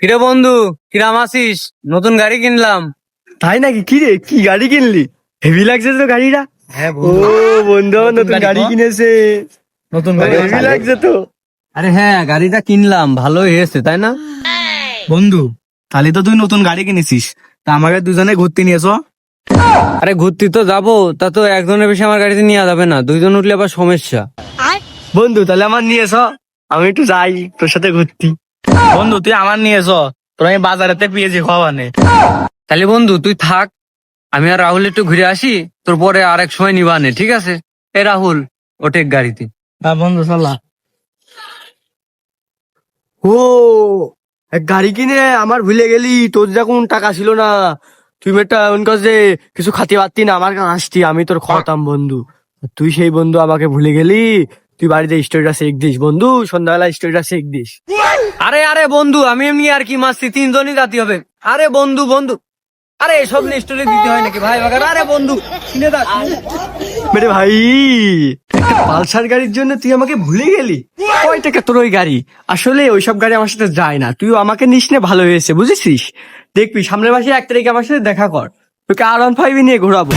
কিরে বন্ধু, কিরাম আছিস? নতুন গাড়ি কিনলাম। তাই নাকি? কি রে, কি গাড়ি কিনলি? হেভি লাগছে তো গাড়িটা। হ্যাঁ ও বন্ধু, আমার নতুন গাড়ি কিনেছে। নতুন হেভি লাগছে তো। আরে হ্যাঁ, গাড়িটা কিনলাম, ভালোই হয়েছে তাই না? বন্ধু, তাহলে তো তুই নতুন গাড়ি কিনেছিস, তা আমাকে দুজনে ঘুরতে নিয়েছো। আরে ঘুরতে তো যাবো, তা তো একজনের বেশি আমার গাড়িতে নিয়ে যাবে না, দুইজন উঠলে আবার সমস্যা। বন্ধু তাহলে আমার নিয়েছো, আমি একটু যাই তোর সাথে ঘুরতি। বন্ধু তুই আমার নিয়েছো, তোর আমি বাজারেতে পেয়েছি খাওয়ানে। তাহলে বন্ধু তুই থাক, আমি আর রাহুল একটু ঘুরে আসি, তোর পরে আরেক সময় নিবানে, ঠিক আছে? এ রাহুল, ওঠে গাড়িতে। হ্যাঁ বন্ধু চলা। ও, এক গাড়ি কিনে আমার ভুলে গেলি, তোর যখন টাকা ছিল না, তুই একটা কাছে কিছু খাতে পারতি না, আমার কাছে আসতি, আমি তোর খাওয়াতাম বন্ধু। তুই সেই বন্ধু আমাকে ভুলে গেলি। তুই বাড়িতে স্টোরিটা শেখ দিস বন্ধু, সন্ধ্যাবেলা স্টোরিটা শেখ দিস। আরে আরে বন্ধু, আমি এমনি আর কি মারছি, তিনজনই জাতি হবে। আরে বন্ধু বন্ধু, আরে এসব স্টোরি দিতে হয় নাকি ভাই বাগার? আরে বন্ধু কিনে দেখ। মেরে ভাই, একটা পালসার গাড়ির জন্য তুই আমাকে ভুলে গেলি? কয় টাকা তোর ওই গাড়ি? আসলে ওইসব গাড়ি আমার সাথে যায় না, তুই আমাকে নিস নে, ভালো হয়েছে বুঝেছিস। দেখবি সামনের মাসে 1 তারিখে আমার সাথে দেখা কর, তোকে R15 নিয়ে ঘোরাবো।